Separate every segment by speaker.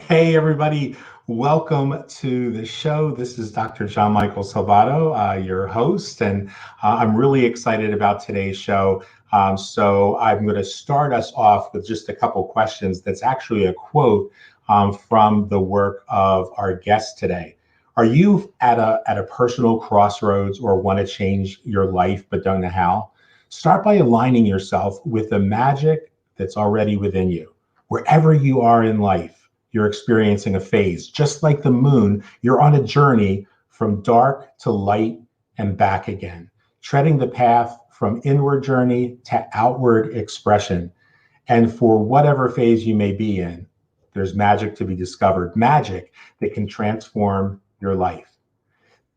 Speaker 1: Hey, everybody. Welcome to the show. This is Dr. Gianmichael Salvato, your host, and I'm really excited about today's show. So I'm going to start us off with just a couple questions. That's actually a quote from the work of our guest today. Are you at a personal crossroads or want to change your life but don't know how? Start by aligning yourself with the magic that's already within you. Wherever you are in life, you're experiencing a phase. Just like the moon, you're on a journey from dark to light and back again, treading the path from inward journey to outward expression. And for whatever phase you may be in, there's magic to be discovered, magic that can transform your life.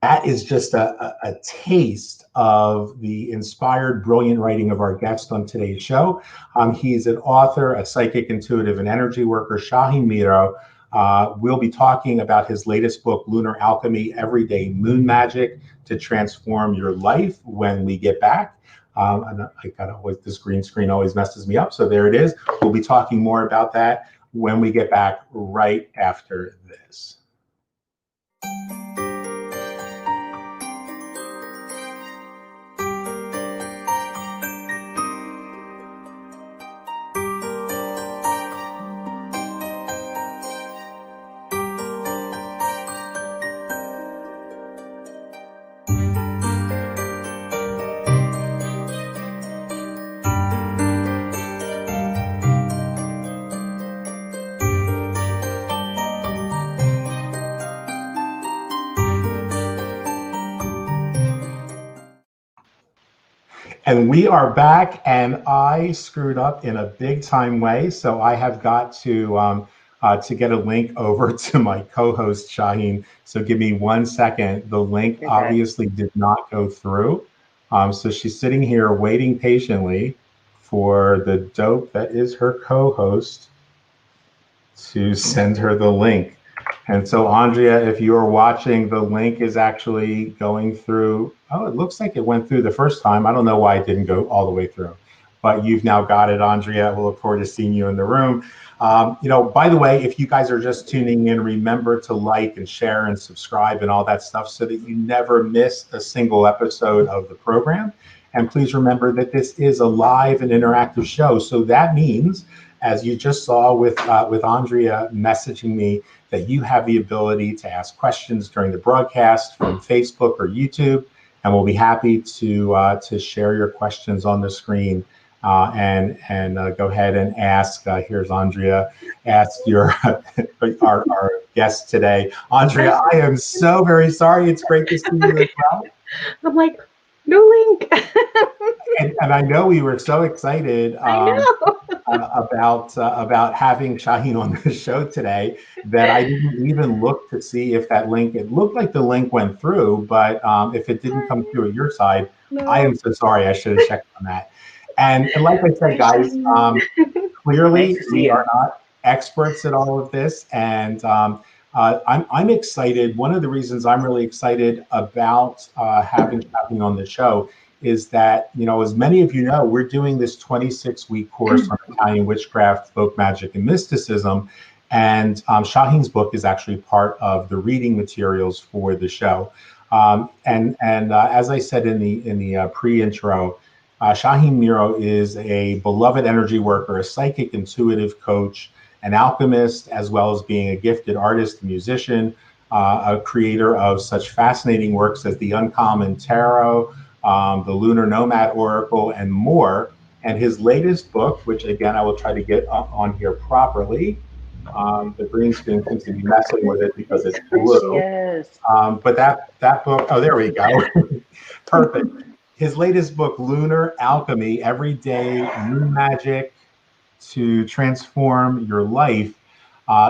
Speaker 1: That is just a taste of the inspired, brilliant writing of our guest on today's show. He's an author, a psychic, intuitive, and energy worker, Shaheen Miro. We'll be talking about his latest book, Lunar Alchemy, Everyday Moon Magic to Transform Your Life, when we get back. And I got always, this green screen always messes me up. So there it is. We'll be talking more about that when we get back right after this. And we are back, and I screwed up in a big time way. So I have got to get a link over to my co-host Shaheen. So give me 1 second. The link obviously did not go through. So she's sitting here waiting patiently for the dope that is her co-host to send her the link. And so, Andrea, if you are watching, the link is actually going through. Oh, it looks like it went through the first time. I don't know why it didn't go all the way through, but you've now got it, Andrea. We'll look forward to seeing you in the room. By the way, if you guys are just tuning in, remember to like and share and subscribe and all that stuff so that you never miss a single episode of the program. And please remember that this is a live and interactive show. So that means, as you just saw with Andrea messaging me, that you have the ability to ask questions during the broadcast from Facebook or YouTube, and we'll be happy to share your questions on the screen and go ahead and ask. Here's Andrea. Ask your our guest today, Andrea. I am so very sorry. It's great to see you as well.
Speaker 2: I'm like, no link.
Speaker 1: And I know we were so excited about having Shaheen on the show today that I didn't even look to see if that link. It looked like the link went through, but if it didn't come through at your side, I am so sorry. I should have checked on that. And like I said, guys, clearly we are not experts at all of this, and I'm excited. One of the reasons I'm really excited about having Shaheen on the show is that, as many of you know, we're doing this 26-week course on Italian witchcraft, folk magic, and mysticism. And Shaheen's book is actually part of the reading materials for the show. And as I said in the pre-intro, Shaheen Miro is a beloved energy worker, a psychic intuitive coach, an alchemist, as well as being a gifted artist, musician, a creator of such fascinating works as the Uncommon Tarot, the Lunar Nomad Oracle, and more. And his latest book, which again, I will try to get up on here properly. The green screen seems to be messing with it because it's blue. But that book, oh, there we go. Perfect. His latest book, Lunar Alchemy, Everyday Moon Magic to Transform Your Life,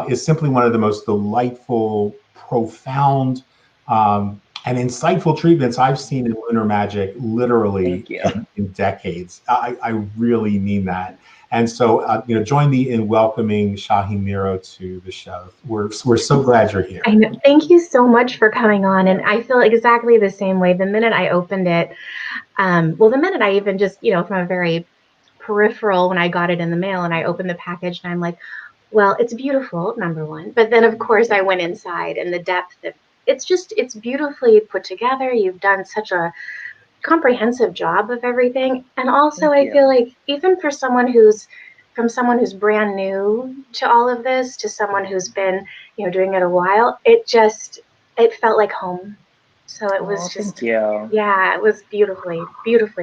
Speaker 1: is simply one of the most delightful, profound, and insightful treatments I've seen in lunar magic, literally in decades. I really mean that. And so, join me in welcoming Shaheen Miro to the show. We're so glad you're here.
Speaker 2: I know. Thank you so much for coming on. And I feel exactly the same way. The minute I opened it, the minute I even just, from a very peripheral, when I got it in the mail and I opened the package and I'm like, Well, it's beautiful, number one. But then, of course, I went inside, and the depth of it's beautifully put together. You've done such a comprehensive job of everything. And also,
Speaker 3: Thank
Speaker 2: I
Speaker 3: you.
Speaker 2: feel like even for someone who's brand new to all of this, to someone who's been, doing it a while, it felt like home. So it was
Speaker 3: Oh, thank
Speaker 2: just,
Speaker 3: you.
Speaker 2: yeah, it was beautifully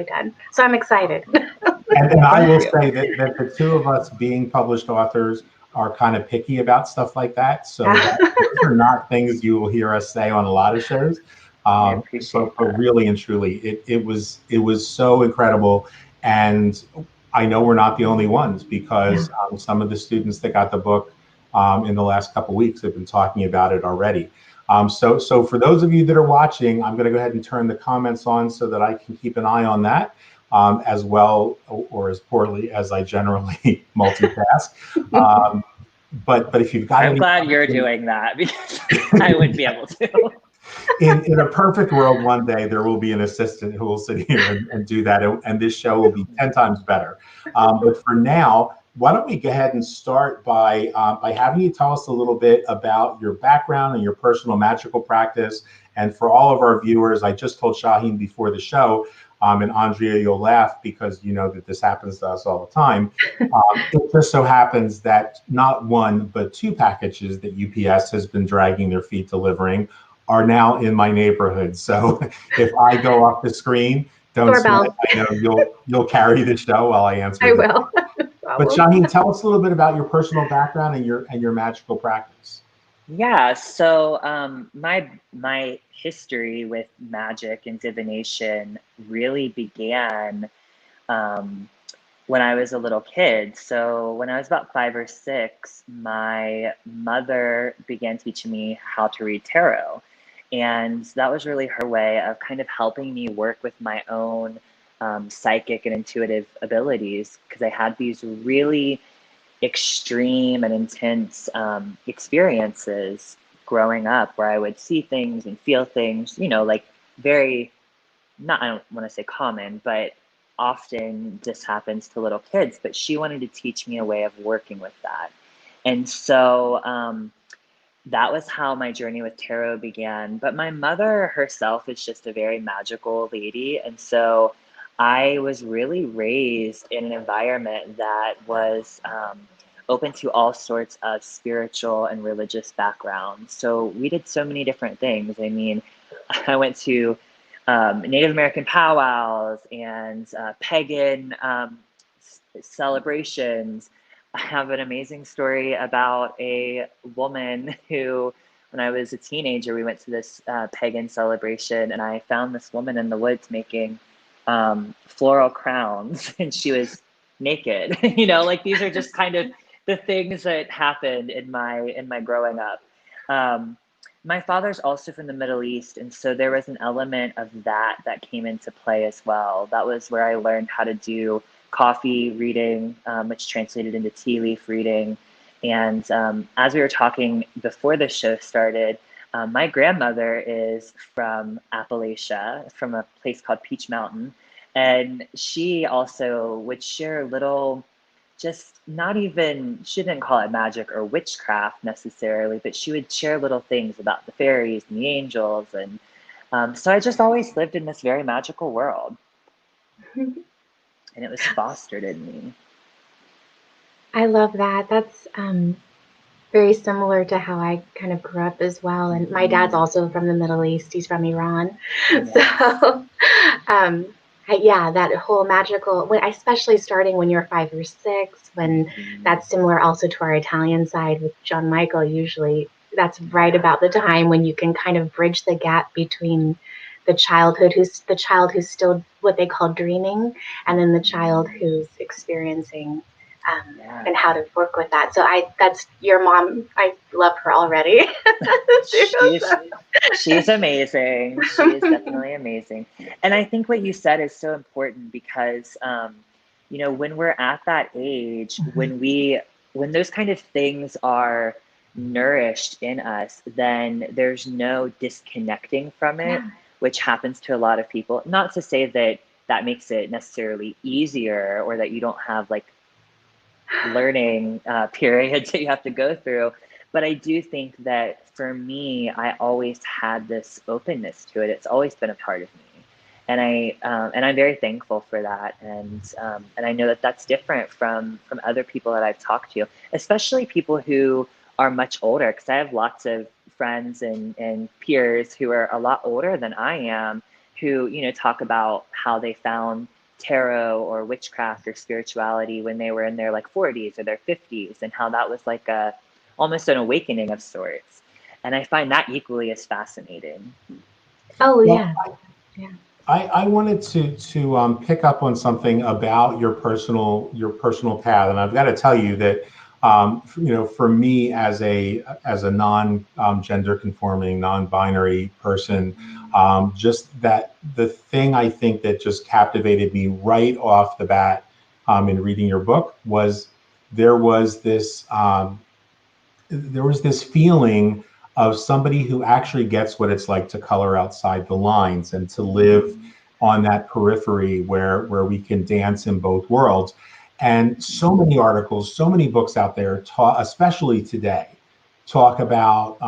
Speaker 2: done. So I'm excited.
Speaker 1: And I
Speaker 3: Thank
Speaker 1: will
Speaker 3: you.
Speaker 1: say that the two of us being published authors are kind of picky about stuff like that. So those are not things you will hear us say on a lot of shows.
Speaker 3: I
Speaker 1: But
Speaker 3: appreciate that.
Speaker 1: really and truly, it was so incredible. And I know we're not the only ones, because some of the students that got the book in the last couple of weeks have been talking about it already. So for those of you that are watching, I'm going to go ahead and turn the comments on so that I can keep an eye on that, as well or as poorly as I generally multitask. Um, but if you've got
Speaker 3: I'm
Speaker 1: any
Speaker 3: glad you're
Speaker 1: questions,
Speaker 3: doing that because I wouldn't be able to.
Speaker 1: in a perfect world, one day there will be an assistant who will sit here and do that, and this show will be 10 times better. But for now, why don't we go ahead and start by having you tell us a little bit about your background and your personal magical practice. And for all of our viewers, I just told Shaheen before the show, and Andrea, you'll laugh because you know that this happens to us all the time. It just so happens that not one, but two packages that UPS has been dragging their feet delivering are now in my neighborhood. So if I go off the screen, don't sweat.
Speaker 2: Doorbell.
Speaker 1: I know you'll carry the show while I answer
Speaker 2: I
Speaker 1: this.
Speaker 2: will. No
Speaker 1: But
Speaker 2: problem.
Speaker 1: Shaheen, tell us a little bit about your personal background and your magical practice.
Speaker 3: Yeah, so my history with magic and divination really began um, when I was a little kid. So when I was about 5 or 6, my mother began teaching me how to read tarot. And that was really her way of kind of helping me work with my own psychic and intuitive abilities, because I had these really extreme and intense experiences growing up where I would see things and feel things, like very, not, I don't want to say common, but often this happens to little kids. But she wanted to teach me a way of working with that. And so that was how my journey with tarot began. But my mother herself is just a very magical lady. And so I was really raised in an environment that was open to all sorts of spiritual and religious backgrounds. So we did so many different things. I mean, I went to Native American powwows and pagan celebrations. I have an amazing story about a woman who, when I was a teenager, we went to this pagan celebration, and I found this woman in the woods making floral crowns, and she was naked. Like these are just kind of the things that happened in my growing up. Um, my father's also from the Middle East, and so there was an element of that came into play as well. That was where I learned how to do coffee reading, which translated into tea leaf reading. And as we were talking before the show started, my grandmother is from Appalachia, from a place called Peach Mountain. And she also would share little, just not even, she didn't call it magic or witchcraft necessarily, but she would share little things about the fairies and the angels. And so I just always lived in this very magical world, and it was fostered in me.
Speaker 2: I love that. That's very similar to how I kind of grew up as well. And my dad's also from the Middle East. He's from Iran.
Speaker 3: Yes.
Speaker 2: So, um, yeah, that whole magical, especially starting when you're 5 or 6, when
Speaker 3: Mhm.
Speaker 2: that's similar also to our Italian side with Gianmichael. Usually that's right about the time when you can kind of bridge the gap between the child who's still what they call dreaming, and then the child who's experiencing
Speaker 3: Yeah.
Speaker 2: and how to work with that. So that's your mom. I love her already.
Speaker 3: She's she's amazing. She is definitely amazing. And I think what you said is so important because when we're at that age, when those kind of things are nourished in us, then there's no disconnecting from it,
Speaker 2: Yeah.
Speaker 3: which happens to a lot of people. Not to say that that makes it necessarily easier or that you don't have like learning periods that you have to go through. But I do think that for me, I always had this openness to it. It's always been a part of me. And I'm very thankful for that, and I know that that's different from other people that I've talked to, especially people who are much older. Because I have lots of friends and peers who are a lot older than I am, who talk about how they found tarot or witchcraft or spirituality when they were in their like 40s or their 50s, and how that was like a almost an awakening of sorts. And I find that equally as fascinating.
Speaker 2: Oh
Speaker 1: Well,
Speaker 2: yeah. Yeah.
Speaker 1: I wanted to pick up on something about your personal path, and I've got to tell you that for me as a non gender conforming, non-binary person, just that the thing I think that just captivated me right off the bat in reading your book was there was this feeling of somebody who actually gets what it's like to color outside the lines and to live on that periphery where we can dance in both worlds. And so many articles, so many books out there, especially today, talk about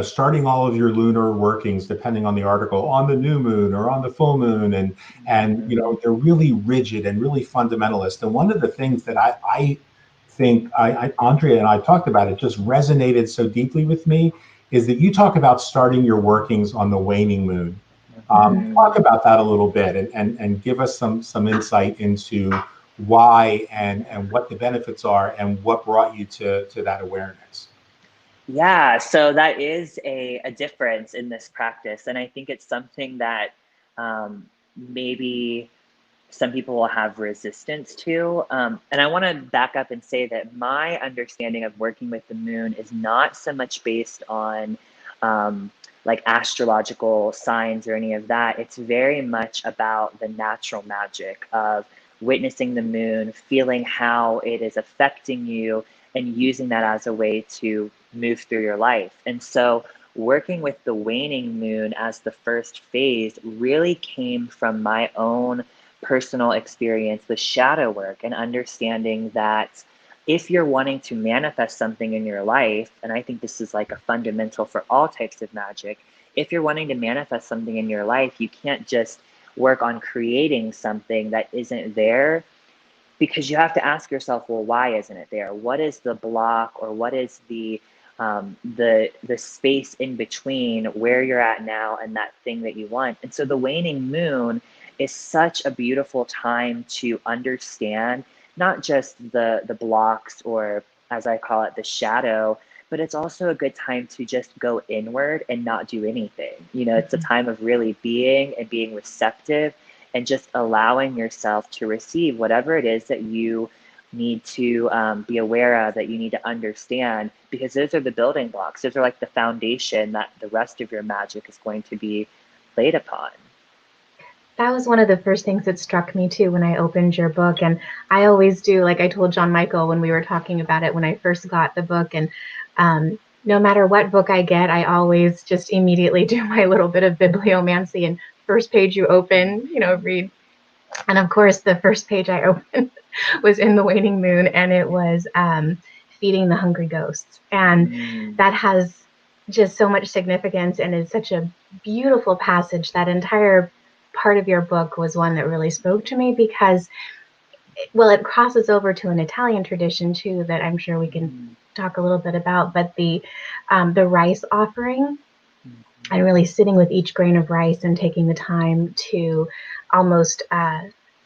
Speaker 1: starting all of your lunar workings, depending on the article, on the new moon or on the full moon, and they're really rigid and really fundamentalist. And one of the things that I think Andrea and I talked about, it just resonated so deeply with me, is that you talk about starting your workings on the waning moon. Talk about that a little bit and give us some insight into why and what the benefits are and what brought you to that awareness.
Speaker 3: Yeah, so that is a difference in this practice. And I think it's something that maybe some people will have resistance to. And I want to back up and say that my understanding of working with the moon is not so much based on like astrological signs or any of that. It's very much about the natural magic of witnessing the moon, feeling how it is affecting you, and using that as a way to move through your life. And so working with the waning moon as the first phase really came from my own personal experience with shadow work and understanding that if you're wanting to manifest something in your life, and I think this is like a fundamental for all types of magic, if you're wanting to manifest something in your life, you can't just work on creating something that isn't there, because you have to ask yourself, well, why isn't it there? What is the block, or what is the space in between where you're at now and that thing that you want? And so the waning moon is such a beautiful time to understand not just the blocks, or as I call it, the shadow, but it's also a good time to just go inward and not do anything. It's a time of really being and being receptive and just allowing yourself to receive whatever it is that you need to be aware of, that you need to understand, because those are the building blocks. Those are like the foundation that the rest of your magic is going to be laid upon.
Speaker 2: That was one of the first things that struck me too when I opened your book. And I always do, like I told Gianmichael when we were talking about it when I first got the book, and no matter what book I get, I always just immediately do my little bit of bibliomancy, and first page you open, read. And of course, the first page I opened was in the waning moon, and it was feeding the hungry ghosts. And that has just so much significance and is such a beautiful passage. That entire part of your book was one that really spoke to me because, well, it crosses over to an Italian tradition too that I'm sure we can talk a little bit about, but the rice offering, and really sitting with each grain of rice and taking the time to almost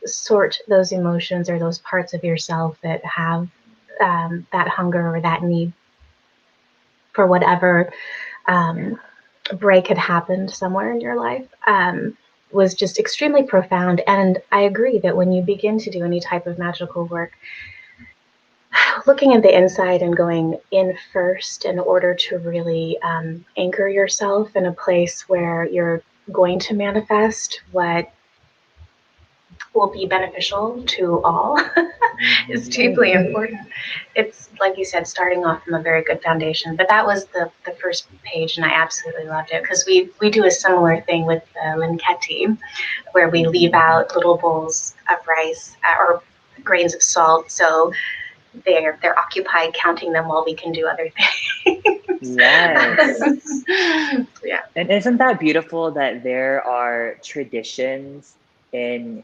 Speaker 2: sort those emotions or those parts of yourself that have that hunger or that need for whatever break had happened somewhere in your life, was just extremely profound. And I agree that when you begin to do any type of magical work, looking at the inside and going in first in order to really anchor yourself in a place where you're going to manifest what will be beneficial to all is deeply important. It's like you said, starting off from a very good foundation. But that was the first page, and I absolutely loved it because we do a similar thing with the linketti, where we leave out little bowls of rice or grains of salt. So they're occupied counting them while we can do other things.
Speaker 3: Yes.
Speaker 2: Yeah.
Speaker 3: And isn't that beautiful that there are traditions in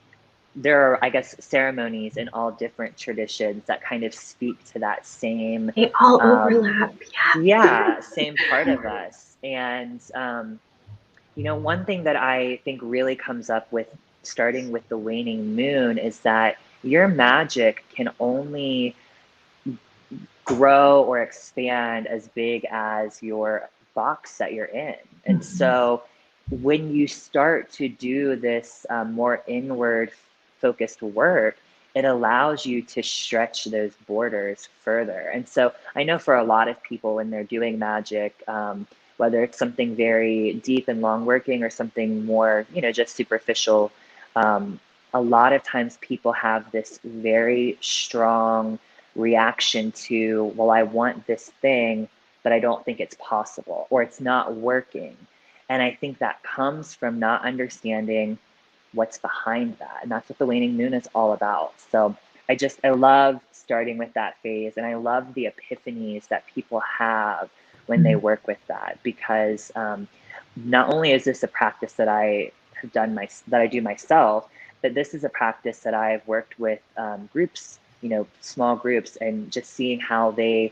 Speaker 3: there are, I guess, ceremonies in all different traditions that kind of speak to that same,
Speaker 2: They all
Speaker 3: um,
Speaker 2: overlap. Yeah.
Speaker 3: yeah, same part of us. And, one thing that I think really comes up with starting with the waning moon is that your magic can only grow or expand as big as your box that you're in. And so when you start to do this more inward focused work, it allows you to stretch those borders further. And so I know for a lot of people when they're doing magic, whether it's something very deep and long working or something more, just superficial, a lot of times people have this very strong reaction to, well, I want this thing, but I don't think it's possible or it's not working. And I think that comes from not understanding what's behind that. And that's what the waning moon is all about. So I love starting with that phase. And I love the epiphanies that people have when they work with that, because not only is this a practice that I have done that I do myself, but this is a practice that I've worked with groups, small groups, and just seeing how they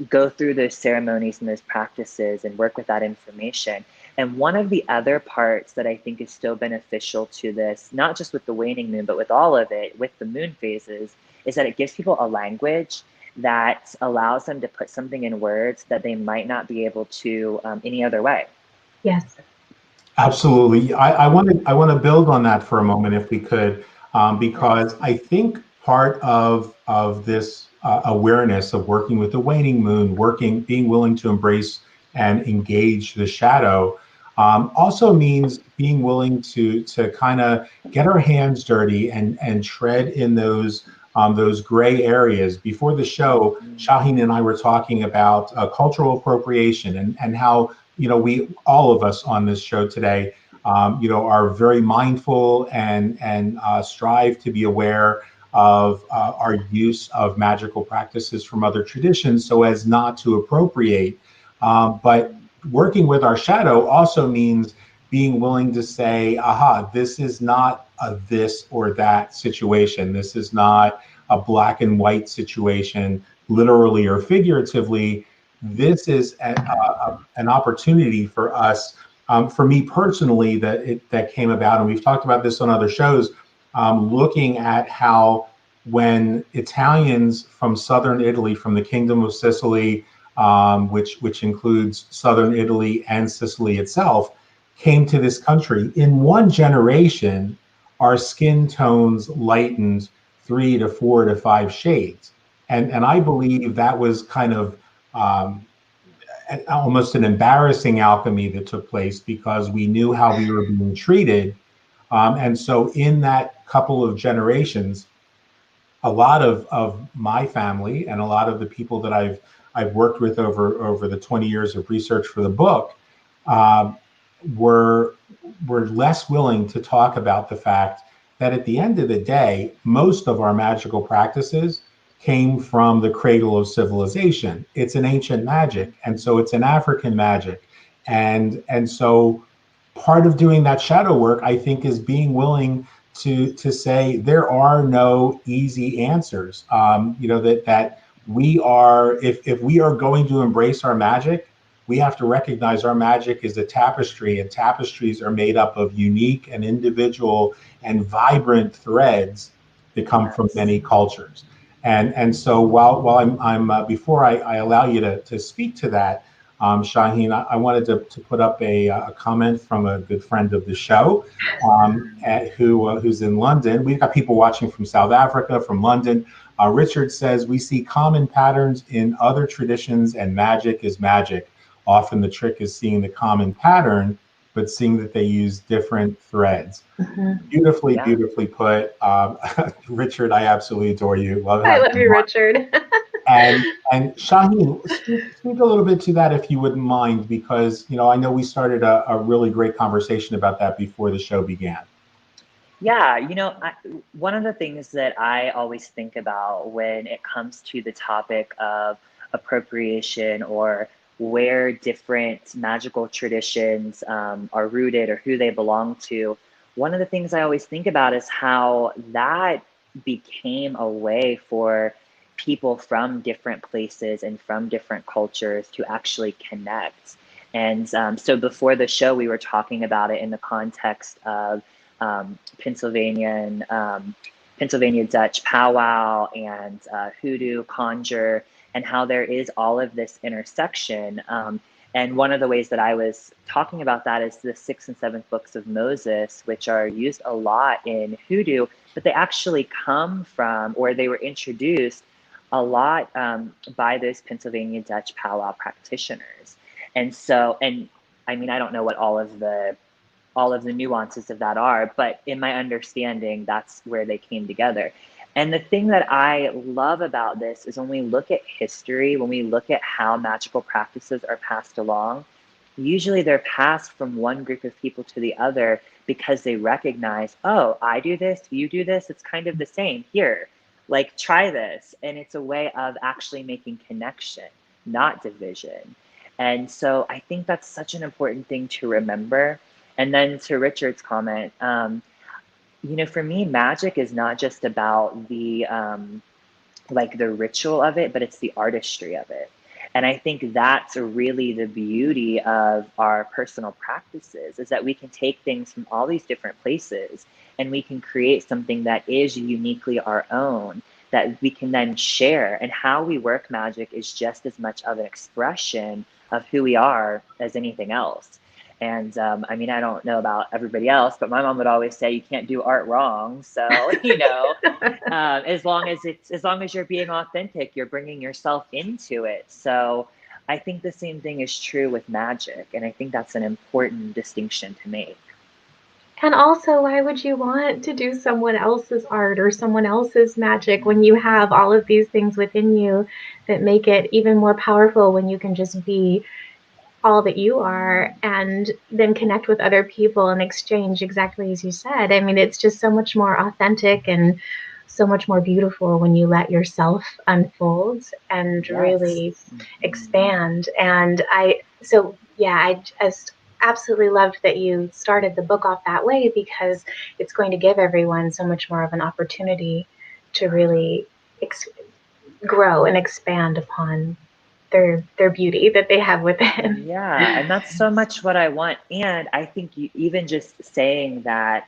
Speaker 3: go through those ceremonies and those practices and work with that information. And one of the other parts that I think is so beneficial to this, not just with the waning moon, but with all of it, with the moon phases, is that it gives people a language that allows them to put something in words that they might not be able to any other way.
Speaker 2: Yes.
Speaker 1: Absolutely. I want to build on that for a moment, if we could, because I think part of this awareness of working with the waning moon, being willing to embrace and engage the shadow, also means being willing to kind of get our hands dirty and tread in those gray areas. Before the show, Shaheen and I were talking about cultural appropriation and how we, all of us on this show today, are very mindful and strive to be aware of our use of magical practices from other traditions so as not to appropriate. But working with our shadow also means being willing to say, aha, this is not a this or that situation. This is not a black and white situation, literally or figuratively. This is an opportunity for us, for me personally, that came about, and we've talked about this on other shows, looking at how when Italians from southern Italy, from the Kingdom of Sicily, which includes southern Italy and Sicily itself, came to this country, in one generation, our skin tones lightened 3 to 4 to 5 shades, and I believe that was kind of almost an embarrassing alchemy that took place because we knew how we were being treated. And so in that couple of generations, a lot of my family and a lot of the people that I've worked with over the 20 years of research for the book, were less willing to talk about the fact that at the end of the day, most of our magical practices came from the cradle of civilization. It's an ancient magic, and so it's an African magic, and so part of doing that shadow work, I think, is being willing to say there are no easy answers. That we are, if we are going to embrace our magic, we have to recognize our magic is a tapestry, and tapestries are made up of unique and individual and vibrant threads that come from many cultures. And so while I'm before I allow you to speak to that, Shaheen, I wanted to put up a comment from a good friend of the show, who's in London. We've got people watching from South Africa, from London. Richard says, we see common patterns in other traditions, and magic is magic. Often the trick is seeing the common pattern, but seeing that they use different threads. Beautifully, beautifully put. Richard, I absolutely adore you.
Speaker 2: I love you, Richard.
Speaker 1: And Shaheen, speak a little bit to that if you wouldn't mind, because I know we started a really great conversation about that before the show began.
Speaker 3: Yeah, one of the things that I always think about when it comes to the topic of appropriation or where different magical traditions are rooted or who they belong to, one of the things I always think about is how that became a way for people from different places and from different cultures to actually connect. And so before the show, we were talking about it in the context of Pennsylvanian, Pennsylvania Dutch powwow and hoodoo, conjure, and how there is all of this intersection. And one of the ways that I was talking about that is the 6th and 7th books of Moses, which are used a lot in hoodoo, but they actually come from, or they were introduced a lot by those Pennsylvania Dutch powwow practitioners. And so, and I mean, I don't know what all of the nuances of that are, but in my understanding, that's where they came together. And the thing that I love about this is when we look at history, when we look at how magical practices are passed along, usually they're passed from one group of people to the other because they recognize, oh, I do this, you do this, it's kind of the same. Here, like try this. And it's a way of actually making connection, not division. And so I think that's such an important thing to remember. And then to Richard's comment, for me, magic is not just about the like the ritual of it, but it's the artistry of it. And I think that's really the beauty of our personal practices, is that we can take things from all these different places and we can create something that is uniquely our own, that we can then share. And how we work magic is just as much of an expression of who we are as anything else. And I mean, I don't know about everybody else, but my mom would always say you can't do art wrong. So, as long as you're being authentic, you're bringing yourself into it. So I think the same thing is true with magic. And I think that's an important distinction to make.
Speaker 2: And also, why would you want to do someone else's art or someone else's magic when you have all of these things within you that make it even more powerful when you can just be all that you are and then connect with other people and exchange exactly as you said. I mean, it's just so much more authentic and so much more beautiful when you let yourself unfold and really expand. And I just absolutely loved that you started the book off that way, because it's going to give everyone so much more of an opportunity to really grow and expand upon their beauty that they have within.
Speaker 3: Yeah, and that's so much what I want. And I think even just saying that,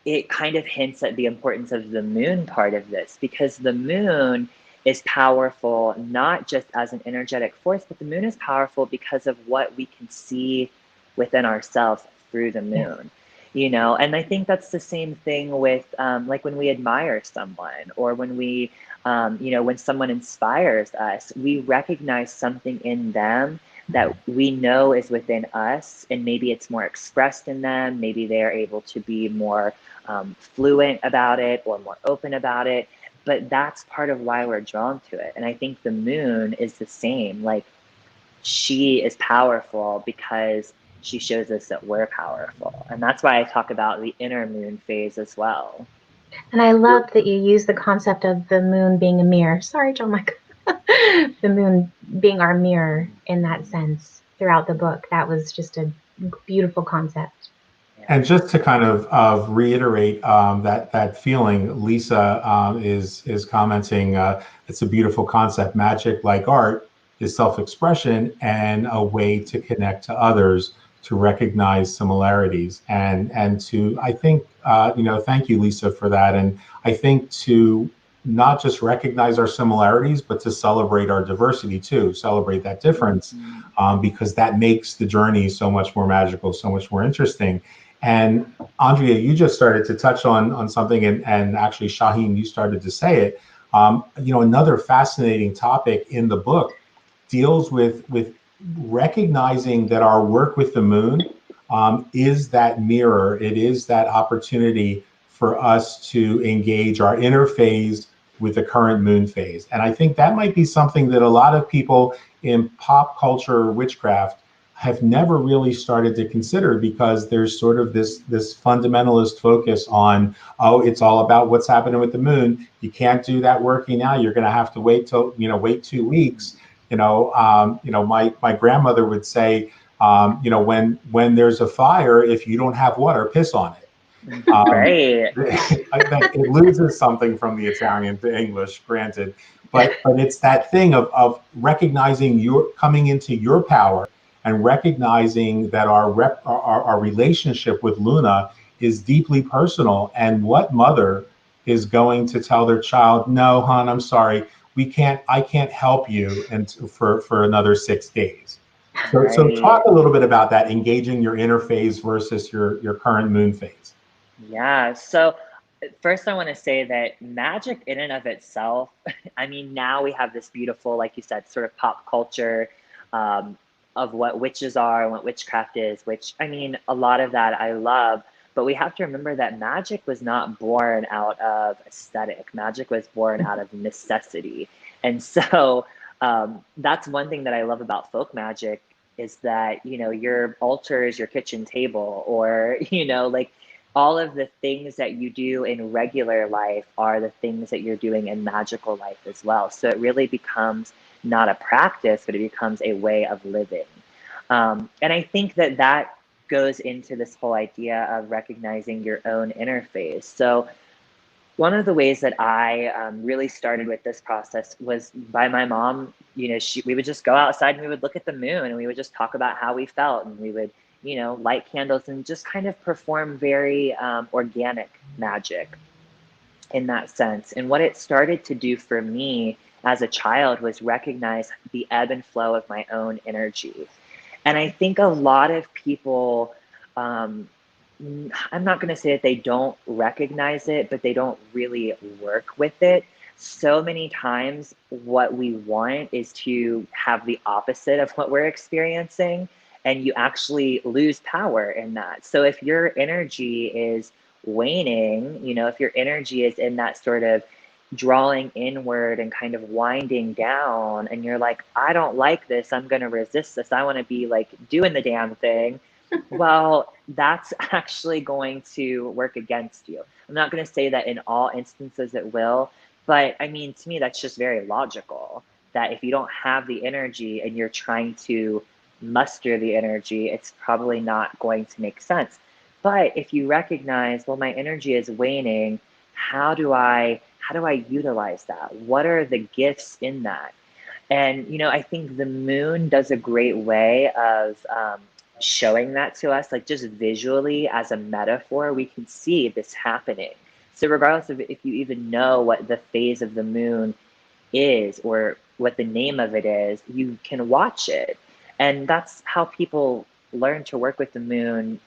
Speaker 3: it kind of hints at the importance of the moon part of this, because the moon is powerful not just as an energetic force, but the moon is powerful because of what we can see within ourselves through the moon. And I think that's the same thing with like when we admire someone, or when we when someone inspires us, we recognize something in them that we know is within us, and maybe it's more expressed in them. Maybe they're able to be more fluent about it or more open about it, but that's part of why we're drawn to it. And I think the moon is the same. Like, she is powerful because she shows us that we're powerful. And that's why I talk about the inner moon phase as well.
Speaker 2: And I love that you use the concept of the moon being a mirror. Sorry, Gianmichael. The moon being our mirror in that sense throughout the book. That was just a beautiful concept.
Speaker 1: And just to kind of reiterate that feeling, Lisa is commenting, it's a beautiful concept. Magic, like art, is self-expression and a way to connect to others, to recognize similarities, and to, I think, thank you, Lisa, for that. And I think to not just recognize our similarities, but to celebrate our diversity too, celebrate that difference, because that makes the journey so much more magical, so much more interesting. And Andrea, you just started to touch on something, and actually, Shaheen, you started to say it. Another fascinating topic in the book deals with recognizing that our work with the moon is that mirror. It is that opportunity for us to engage our inner phase with the current moon phase. And I think that might be something that a lot of people in pop culture witchcraft have never really started to consider, because there's sort of this fundamentalist focus on, oh, it's all about what's happening with the moon. You can't do that working now. You're going to have to wait till, wait 2 weeks. My grandmother would say, when there's a fire, if you don't have water, piss on it.
Speaker 3: Right.
Speaker 1: It loses something from the Italian to English, granted, but it's that thing of recognizing your coming into your power, and recognizing that our relationship with Luna is deeply personal. And what mother is going to tell their child, no, hon, I'm sorry, I can't help you and for another 6 days. So talk
Speaker 3: Right.
Speaker 1: a little bit about that, engaging your inner phase versus your current moon phase.
Speaker 3: Yeah. So first I want to say that magic in and of itself, I mean, now we have this beautiful, like you said, sort of pop culture um, of what witches are and what witchcraft is, which I mean, a lot of that I love. But we have to remember that magic was not born out of aesthetic. Magic was born out of necessity. And so that's one thing that I love about folk magic, is that, your altar is your kitchen table, or, like all of the things that you do in regular life are the things that you're doing in magical life as well. So it really becomes not a practice, but it becomes a way of living. And I think that that goes into this whole idea of recognizing your own interface. So one of the ways that I really started with this process was by my mom. We would just go outside and we would look at the moon and we would just talk about how we felt, and we would, light candles and just kind of perform very organic magic in that sense. And what it started to do for me as a child was recognize the ebb and flow of my own energy. And I think a lot of people, um, I'm not going to say that they don't recognize it, but they don't really work with it. So many times, what we want is to have the opposite of what we're experiencing, and you actually lose power in that. So, if your energy is waning, if your energy is in that sort of drawing inward and kind of winding down, and you're like, I don't like this, I'm going to resist this, I want to be like doing the damn thing, well, that's actually going to work against you. I'm not going to say that in all instances it will, but I mean, to me, that's just very logical, that if you don't have the energy and you're trying to muster the energy, it's probably not going to make sense. But if you recognize, well, my energy is waning, how do I utilize that? What are the gifts in that? And I think the moon does a great way of showing that to us, like just visually as a metaphor, we can see this happening. So regardless of if you even know what the phase of the moon is or what the name of it is, you can watch it. And that's how people learn to work with the moon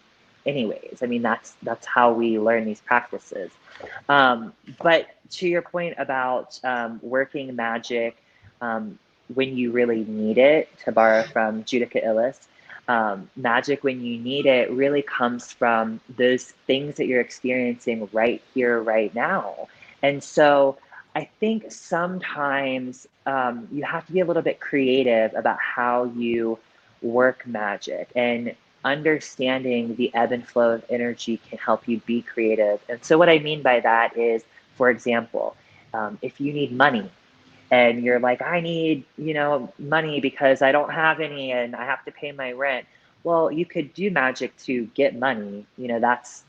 Speaker 3: anyways. I mean, that's how we learn these practices. But to your point about working magic when you really need it, to borrow from Judica Illes, magic when you need it really comes from those things that you're experiencing right here, right now. And so I think sometimes you have to be a little bit creative about how you work magic, and understanding the ebb and flow of energy can help you be creative. And so what I mean by that is, for example, if you need money and you're like, I need, money because I don't have any and I have to pay my rent. Well, you could do magic to get money. That's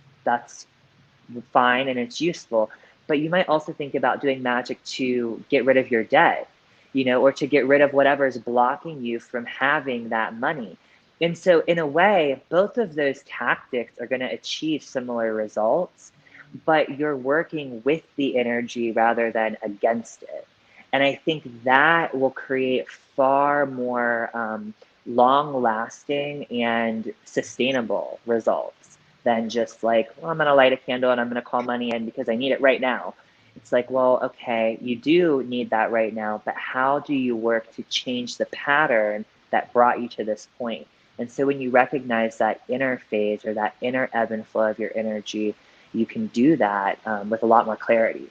Speaker 3: fine and it's useful. But you might also think about doing magic to get rid of your debt, or to get rid of whatever's blocking you from having that money. And so, in a way, both of those tactics are going to achieve similar results, but you're working with the energy rather than against it. And I think that will create far more long lasting and sustainable results than just like, well, I'm going to light a candle and I'm going to call money in because I need it right now. It's like, well, okay, you do need that right now, but how do you work to change the pattern that brought you to this point? And so when you recognize that inner phase or that inner ebb and flow of your energy, you can do that with a lot more clarity.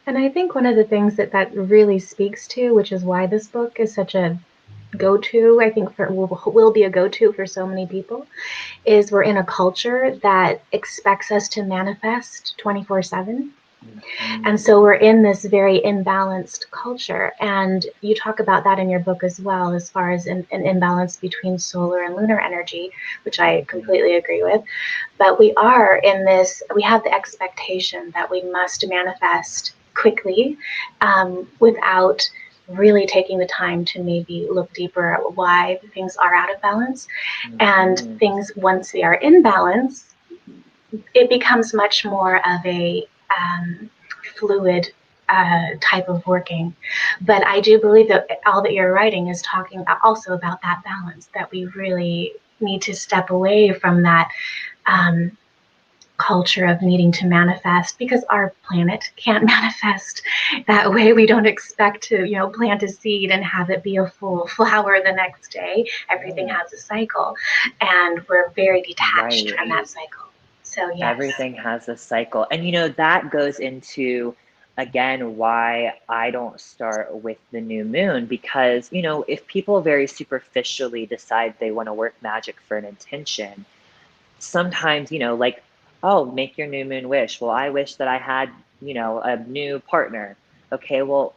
Speaker 2: And I think one of the things that really speaks to, which is why this book is such a go-to, I think will be a go-to for so many people, is we're in a culture that expects us to manifest 24/7. And so we're in this very imbalanced culture. And you talk about that in your book as well, as far as an imbalance between solar and lunar energy, which I completely agree with. But we have the expectation that we must manifest quickly, without really taking the time to maybe look deeper at why things are out of balance. And things, once they are in balance, it becomes much more of a fluid type of working. But I do believe that all that you're writing is talking also about that balance, that we really need to step away from that culture of needing to manifest, because our planet can't manifest that way. We don't expect to, plant a seed and have it be a full flower the next day. Everything has a cycle, and we're very detached from that cycle. So yes.
Speaker 3: Everything has a cycle. And that goes into, again, why I don't start with the new moon, because, if people very superficially decide they want to work magic for an intention, sometimes, like, oh, make your new moon wish. Well, I wish that I had, a new partner. Okay, well,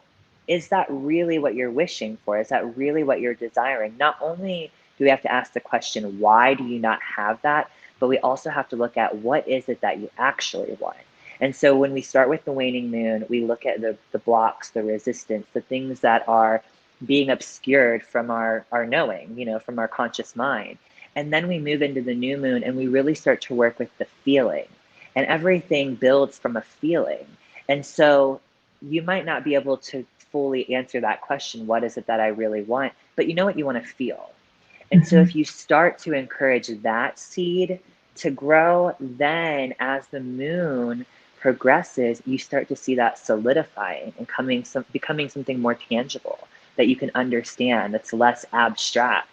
Speaker 3: is that really what you're wishing for? Is that really what you're desiring? Not only do we have to ask the question, why do you not have that? But we also have to look at what is it that you actually want. And so when we start with the waning moon, we look at the blocks, the resistance, the things that are being obscured from our knowing, from our conscious mind. And then we move into the new moon and we really start to work with the feeling. And everything builds from a feeling. And so you might not be able to fully answer that question, what is it that I really want? But you know what you want to feel. And so if you start to encourage that seed to grow, then as the moon progresses, you start to see that solidifying and becoming something more tangible that you can understand, that's less abstract.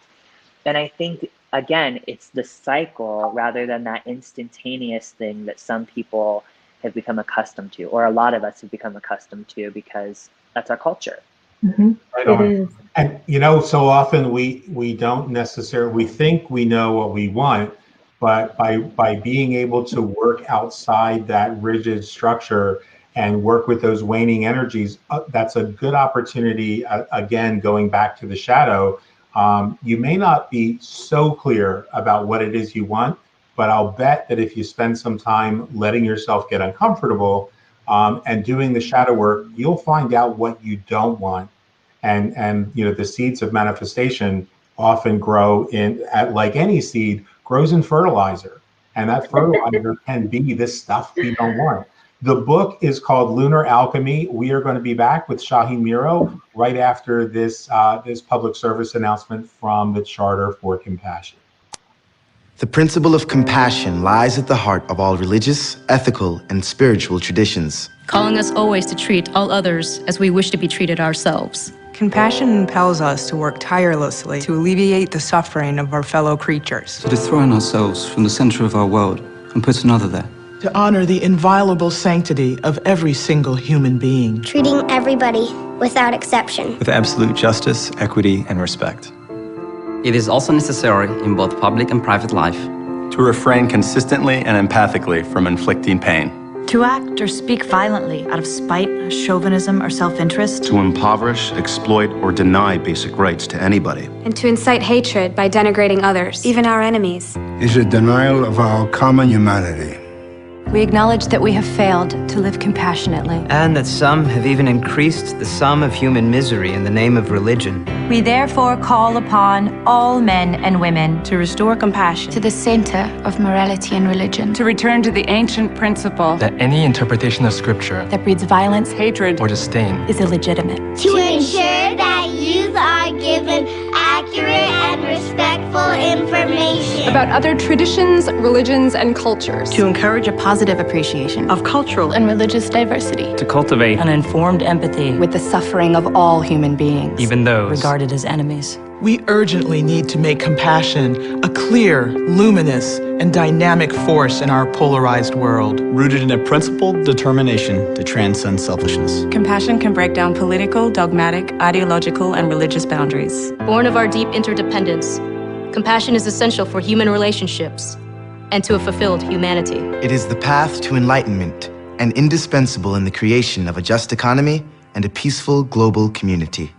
Speaker 3: And I think, again, it's the cycle rather than that instantaneous thing that some people have become accustomed to, or a lot of us have become accustomed to, because that's our culture.
Speaker 1: Right on. And so often we don't necessarily, we think we know what we want, but by being able to work outside that rigid structure and work with those waning energies, that's a good opportunity. Again, going back to the shadow, you may not be so clear about what it is you want, but I'll bet that if you spend some time letting yourself get uncomfortable, and doing the shadow work, you'll find out what you don't want. And the seeds of manifestation often grow like any seed, grows in fertilizer. And that fertilizer can be this stuff we don't want. The book is called Lunar Alchemy. We are going to be back with Shaheen Miro right after this public service announcement from the Charter for Compassion.
Speaker 4: The principle of compassion lies at the heart of all religious, ethical, and spiritual traditions,
Speaker 5: calling us always to treat all others as we wish to be treated ourselves.
Speaker 6: Compassion impels us to work tirelessly to alleviate the suffering of our fellow creatures.
Speaker 7: To dethrone ourselves from the center of our world and put another there.
Speaker 8: To honor the inviolable sanctity of every single human being.
Speaker 9: Treating everybody without exception.
Speaker 10: With absolute justice, equity, and respect.
Speaker 11: It is also necessary in both public and private life.
Speaker 10: To refrain consistently and empathically from inflicting pain.
Speaker 12: To act or speak violently out of spite, chauvinism, or self-interest.
Speaker 13: To impoverish, exploit, or deny basic rights to anybody.
Speaker 14: And to incite hatred by denigrating others, even our enemies.
Speaker 15: Is a denial of our common humanity.
Speaker 16: We acknowledge that we have failed to live compassionately.
Speaker 17: And that some have even increased the sum of human misery in the name of religion.
Speaker 18: We therefore call upon all men and women to restore compassion
Speaker 19: to the center of morality and religion.
Speaker 20: To return to the ancient principle
Speaker 17: that any interpretation of scripture
Speaker 19: that breeds violence,
Speaker 17: hatred, or disdain
Speaker 19: is illegitimate.
Speaker 9: To ensure that youth are given accurate and respectful information
Speaker 14: about other traditions, religions, and cultures.
Speaker 16: To encourage a positive appreciation
Speaker 19: of cultural and religious diversity.
Speaker 17: To cultivate
Speaker 5: an informed empathy
Speaker 16: with the suffering of all human beings,
Speaker 17: even those
Speaker 5: regarded as enemies.
Speaker 8: We urgently need to make compassion a clear, luminous, and dynamic force in our polarized world.
Speaker 21: Rooted in a principled determination to transcend selfishness.
Speaker 22: Compassion can break down political, dogmatic, ideological, and religious boundaries.
Speaker 5: Born of our deep interdependence, compassion is essential for human relationships and to a fulfilled humanity.
Speaker 4: It is the path to enlightenment and indispensable in the creation of a just economy and a peaceful global community.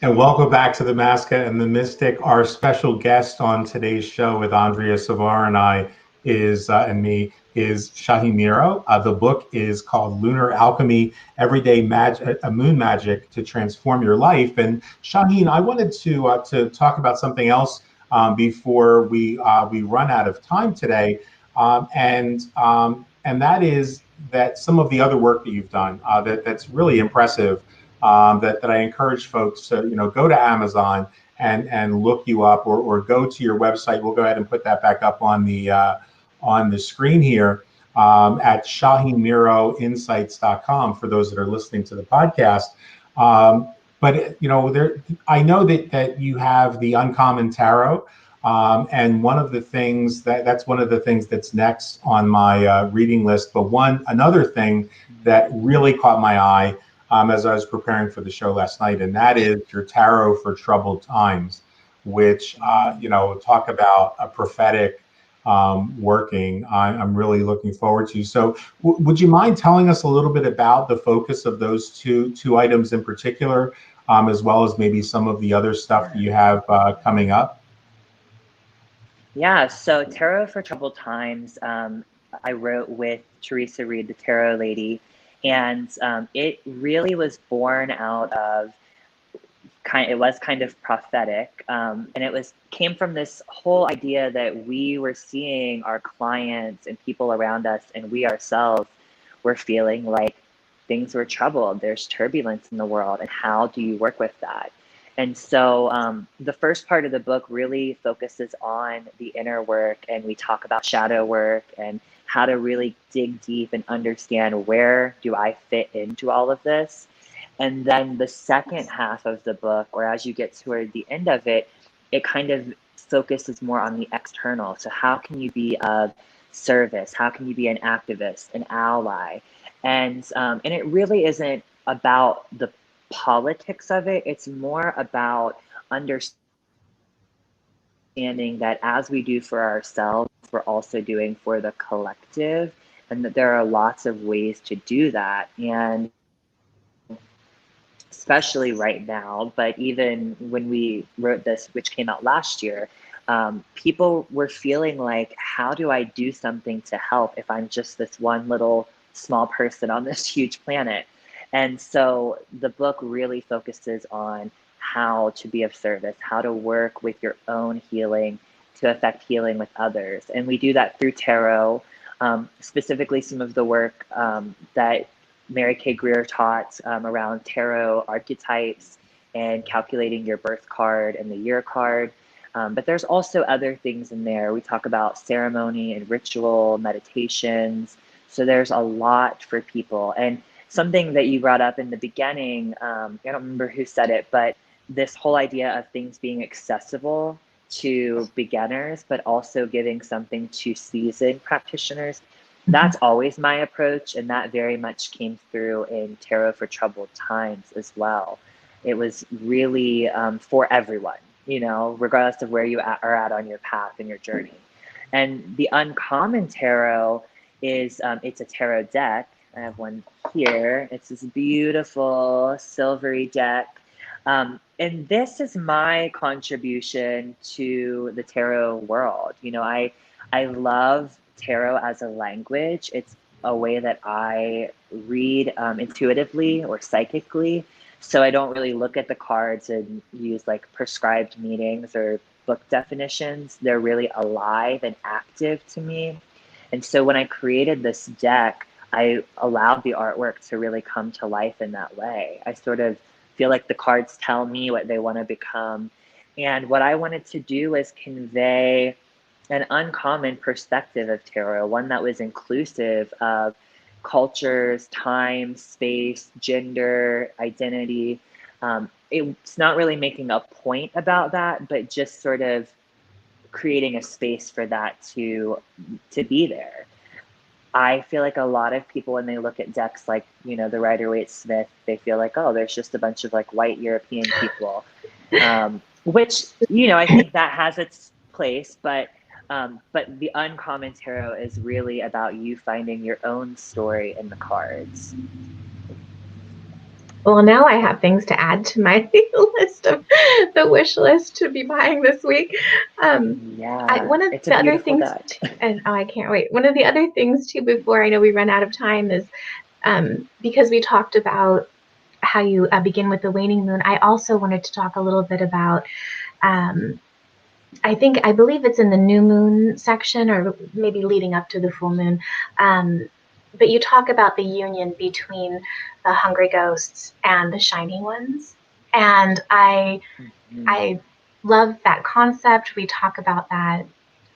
Speaker 1: And welcome back to the Masca and the Mystic. Our special guest on today's show with Andrea Savar and I is Shaheen Miro. The book is called Lunar Alchemy: Everyday Moon Magic to Transform Your Life. And Shaheen, I wanted to talk about something else before we run out of time today, and that is that some of the other work that you've done that's really impressive. That I encourage folks to go to Amazon and look you up, or go to your website. We'll go ahead and put that back up on the screen here at ShaheenMiroInsights.com for those that are listening to the podcast. But I know that you have the Uncommon Tarot, and one of the things that's one of the things that's next on my reading list. But another thing that really caught my eye as I was preparing for the show last night, and that is your Tarot for Troubled Times, which talk about a prophetic working. I'm really looking forward to. So would you mind telling us a little bit about the focus of those two items in particular, as well as maybe some of the other stuff that you have coming up?
Speaker 3: Yeah, so Tarot for Troubled Times, I wrote with Teresa Reed, the Tarot Lady, and it really was born out of it was kind of prophetic, and it came from this whole idea that we were seeing our clients and people around us, and we ourselves were feeling like things were troubled. There's turbulence in the world, and how do you work with that? And so the first part of the book really focuses on the inner work, and we talk about shadow work and how to really dig deep and understand, where do I fit into all of this? And then the second half of the book, or as you get toward the end of it, it kind of focuses more on the external. So how can you be of service? How can you be an activist, an ally? And it really isn't about the politics of it. It's more about understanding that as we do for ourselves, we're also doing for the collective, and that there are lots of ways to do that. And especially right now, but even when we wrote this, which came out last year, people were feeling like, how do I do something to help if I'm just this one little small person on this huge planet? And so the book really focuses on how to be of service, how to work with your own healing to affect healing with others. And we do that through tarot, specifically some of the work that Mary Kay Greer taught around tarot archetypes and calculating your birth card and the year card. But there's also other things in there. We talk about ceremony and ritual, meditations. So there's a lot for people. And something that you brought up in the beginning, I don't remember who said it, but this whole idea of things being accessible to beginners, but also giving something to seasoned practitioners. That's always my approach, and that very much came through in Tarot for Troubled Times as well. It was really for everyone, regardless of where you are at on your path and your journey. And the Uncommon Tarot is, it's a tarot deck. I have one here. It's this beautiful silvery deck. And this is my contribution to the tarot world. I love tarot as a language. It's a way that I read intuitively or psychically. So I don't really look at the cards and use like prescribed meanings or book definitions. They're really alive and active to me. And so when I created this deck, I allowed the artwork to really come to life in that way. I sort of feel like the cards tell me what they want to become. And what I wanted to do was convey an uncommon perspective of tarot, one that was inclusive of cultures, time, space, gender, identity. It's not really making a point about that, but just sort of creating a space for that to be there. I feel like a lot of people, when they look at decks like, you know, the Rider-Waite-Smith, they feel like, oh, there's just a bunch of like white European people, which, you know, I think that has its place, but the uncommon tarot is really about you finding your own story in the cards.
Speaker 2: Well, now I have things to add to my list of the wish list to be buying this week. One of the other things, and I can't wait. One of the other things too, before I know we run out of time, is because we talked about how you begin with the waning moon. I also wanted to talk a little bit about. I believe it's in the new moon section, or maybe leading up to the full moon. But you talk about the union between the hungry ghosts and the shining ones. And I love that concept. We talk about that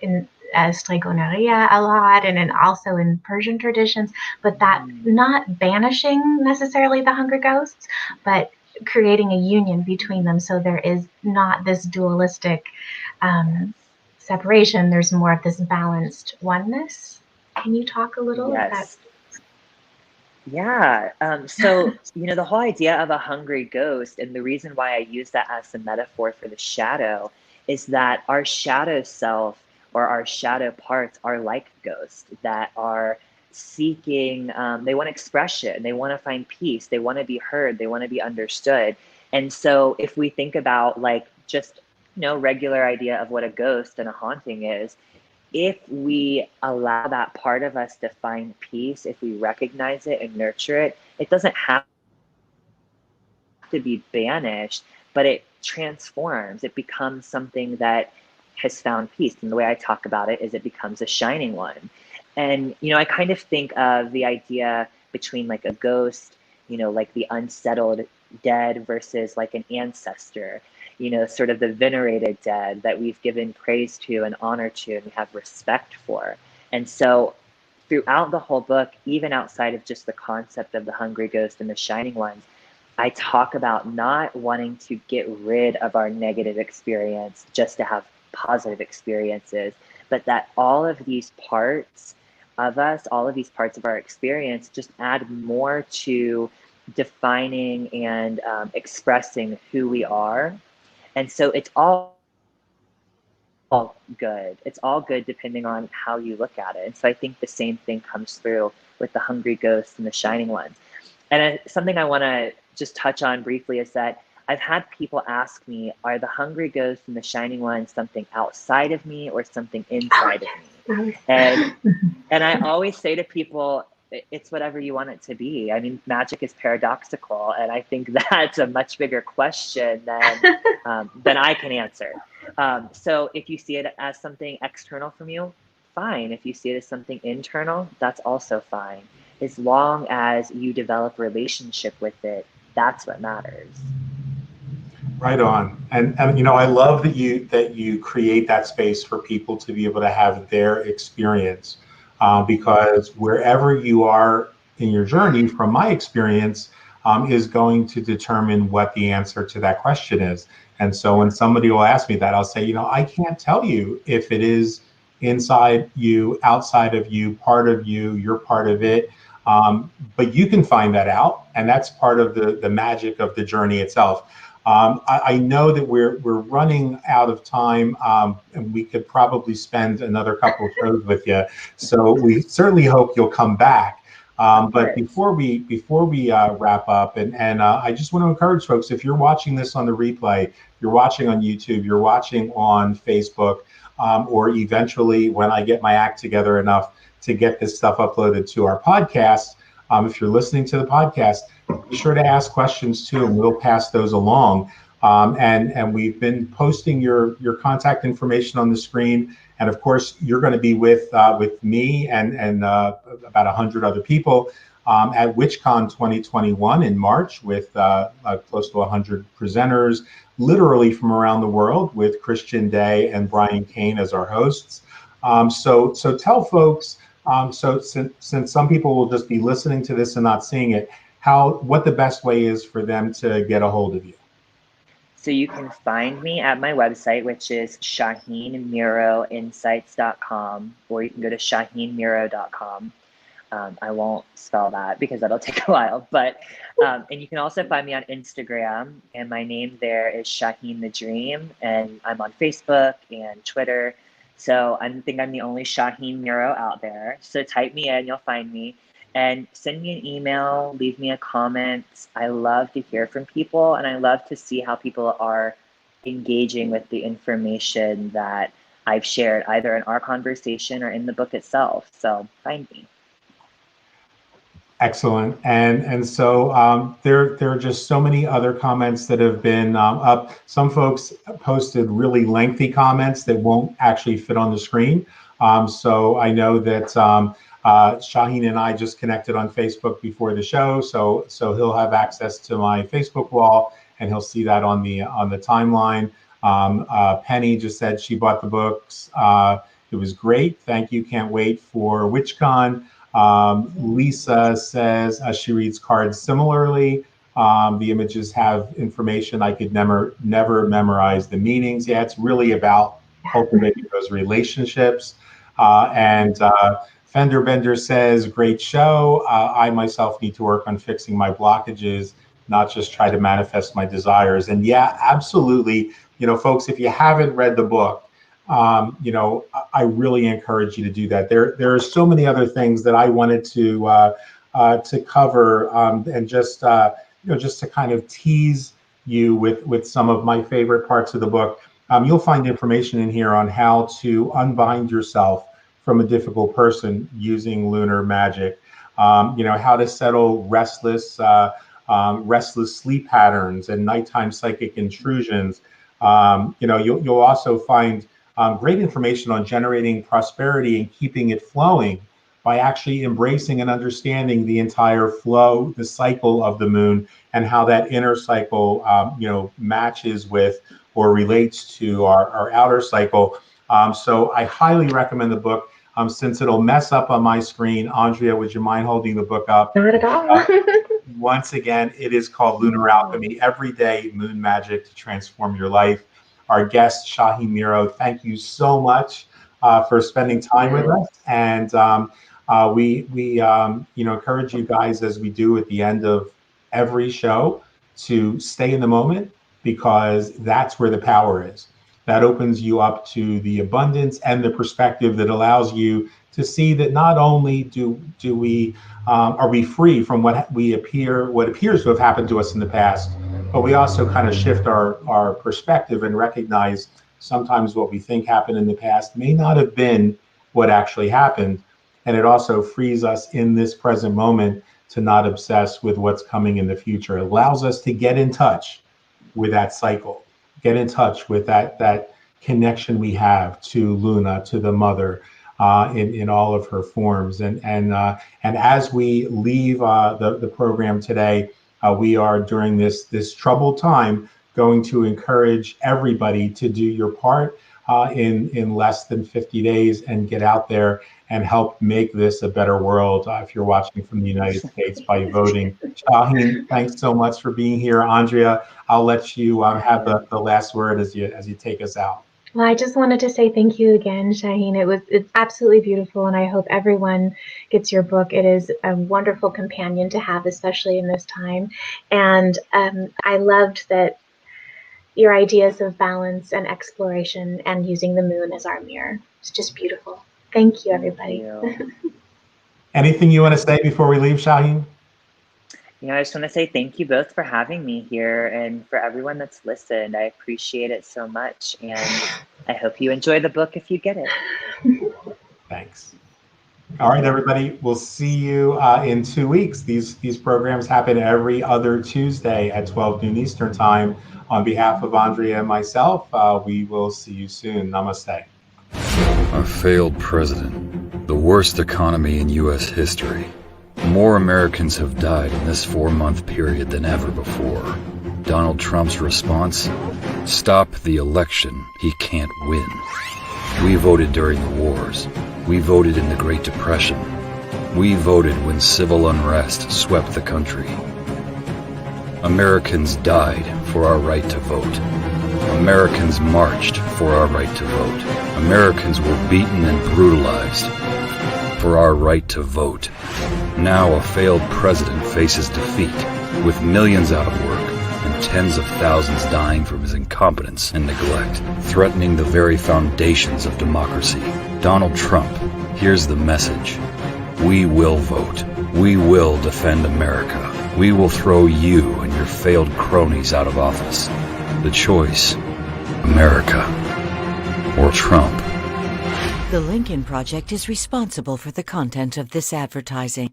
Speaker 2: in Stregoneria a lot, and also in Persian traditions, but that not banishing necessarily the hungry ghosts, but creating a union between them, so there is not this dualistic separation. There's more of this balanced oneness. Can you talk a little about that?
Speaker 3: Yeah. So, you know, the whole idea of a hungry ghost, and the reason why I use that as the metaphor for the shadow, is that our shadow self, or our shadow parts, are like ghosts that are seeking, they want expression, they want to find peace, they want to be heard, they want to be understood. And so if we think about like just, you know, regular idea of what a ghost and a haunting is, if we allow that part of us to find peace, if we recognize it and nurture it, it doesn't have to be banished, but it transforms. It becomes something that has found peace. And the way I talk about it is it becomes a shining one. And, you know, I kind of think of the idea between like a ghost, you know, like the unsettled dead versus like an ancestor, you know, sort of the venerated dead that we've given praise to and honor to and we have respect for. And so throughout the whole book, even outside of just the concept of the hungry ghost and the shining ones, I talk about not wanting to get rid of our negative experience just to have positive experiences, but that all of these parts of us, all of these parts of our experience just add more to defining and expressing who we are. And so it's all good. It's all good depending on how you look at it. And so I think the same thing comes through with the hungry ghosts and the shining ones. And something I want to just touch on briefly is that I've had people ask me, are the hungry ghosts and the shining ones something outside of me or something inside of me? And I always say to people, it's whatever you want it to be. I mean, magic is paradoxical, and I think that's a much bigger question than I can answer. So if you see it as something external from you, fine. If you see it as something internal, that's also fine. As long as you develop a relationship with it, that's what matters.
Speaker 1: Right on. And you know, I love that you create that space for people to be able to have their experience, because wherever you are in your journey, from my experience, is going to determine what the answer to that question is. And so when somebody will ask me that, I'll say, you know, I can't tell you if it is inside you, outside of you, part of you, you're part of it. But you can find that out, and that's part of the magic of the journey itself. I know that we're running out of time, and we could probably spend another couple of shows with you. So we certainly hope you'll come back. But before we wrap up, and I just want to encourage folks, if you're watching this on the replay, you're watching on YouTube, you're watching on Facebook, or eventually when I get my act together enough to get this stuff uploaded to our podcast, if you're listening to the podcast, be sure to ask questions too, and we'll pass those along. And we've been posting your contact information on the screen. And of course, you're going to be with me and about 100 other people at WitchCon 2021 in March with close to 100 presenters, literally from around the world, with Christian Day and Brian Kane as our hosts. So tell folks, since some people will just be listening to this and not seeing it, what the best way is for them to get a hold of you.
Speaker 3: So you can find me at my website, which is ShaheenMiroInsights.com, or you can go to ShaheenMiro.com. I won't spell that because that'll take a while, but and you can also find me on Instagram, and my name there is Shaheen the Dream, and I'm on Facebook and Twitter. So I think I'm the only Shaheen Miro out there. So type me in, you'll find me, and send me an email, leave me a comment. I love to hear from people, and I love to see how people are engaging with the information that I've shared, either in our conversation or in the book itself. So find me.
Speaker 1: Excellent. And so there are just so many other comments that have been up. Some folks posted really lengthy comments that won't actually fit on the screen. So I know that Shaheen and I just connected on Facebook before the show, so he'll have access to my Facebook wall, and he'll see that on the timeline. Penny just said she bought the books. It was great. Thank you. Can't wait for WitchCon. Lisa says she reads cards similarly. The images have information. I could never memorize the meanings. Yeah, it's really about cultivating those relationships. And Fender Bender says, great show. I myself need to work on fixing my blockages, not just try to manifest my desires. And yeah, absolutely. You know, folks, if you haven't read the book, you know, I really encourage you to do that. There are so many other things that I wanted to cover, and just you know, just to kind of tease you with some of my favorite parts of the book. You'll find information in here on how to unbind yourself from a difficult person using lunar magic. You know, how to settle restless sleep patterns and nighttime psychic intrusions. You know, you'll also find great information on generating prosperity and keeping it flowing by actually embracing and understanding the entire flow, the cycle of the moon, and how that inner cycle, you know, matches with or relates to our outer cycle. So I highly recommend the book. Since it'll mess up on my screen, Andrea, would you mind holding the book up?
Speaker 2: Not at all.
Speaker 1: Once again, it is called Lunar Alchemy, Everyday Moon Magic to Transform Your Life. Our guest, Shaheen Miro, thank you so much for spending time with us. And we you know, encourage you guys, as we do at the end of every show, to stay in the moment, because that's where the power is. That opens you up to the abundance and the perspective that allows you to see that not only do we are we free from what appears to have happened to us in the past, but we also kind of shift our perspective and recognize sometimes what we think happened in the past may not have been what actually happened. And it also frees us in this present moment to not obsess with what's coming in the future. It allows us to get in touch with that cycle, get in touch with that connection we have to Luna, to the mother, in all of her forms. And as we leave the program today, we are, during this troubled time, going to encourage everybody to do your part in less than 50 days and get out there and help make this a better world, if you're watching from the United States, by voting. Shaheen, thanks so much for being here. Andrea, I'll let you have the last word as you take us out.
Speaker 2: Well, I just wanted to say thank you again, Shaheen. It's absolutely beautiful, and I hope everyone gets your book. It is a wonderful companion to have, especially in this time. And I loved that your ideas of balance and exploration and using the moon as our mirror. It's just beautiful. Thank you, everybody.
Speaker 3: Thank you.
Speaker 1: Anything you want to say before we leave, Shaheen?
Speaker 3: You know, I just want to say thank you both for having me here, and for everyone that's listened. I appreciate it so much, and I hope you enjoy the book if you get it.
Speaker 1: Thanks. All right, everybody. We'll see you in 2 weeks. These programs happen every other Tuesday at 12 noon Eastern time. On behalf of Andrea and myself, we will see you soon. Namaste.
Speaker 6: A failed president, the worst economy in U.S. history, More Americans have died in this 4-month period than ever before. Donald Trump's response? Stop the election. He can't win. We voted during the wars. We voted in the Great Depression. We voted when civil unrest swept the country. Americans died for our right to vote. Americans marched for our right to vote. Americans were beaten and brutalized for our right to vote. Now a failed president faces defeat, with millions out of work and tens of thousands dying from his incompetence and neglect, threatening the very foundations of democracy. Donald Trump, here's the message. We will vote. We will defend America. We will throw you and your failed cronies out of office. The choice, America or Trump.
Speaker 7: The Lincoln Project is responsible for the content of this advertising.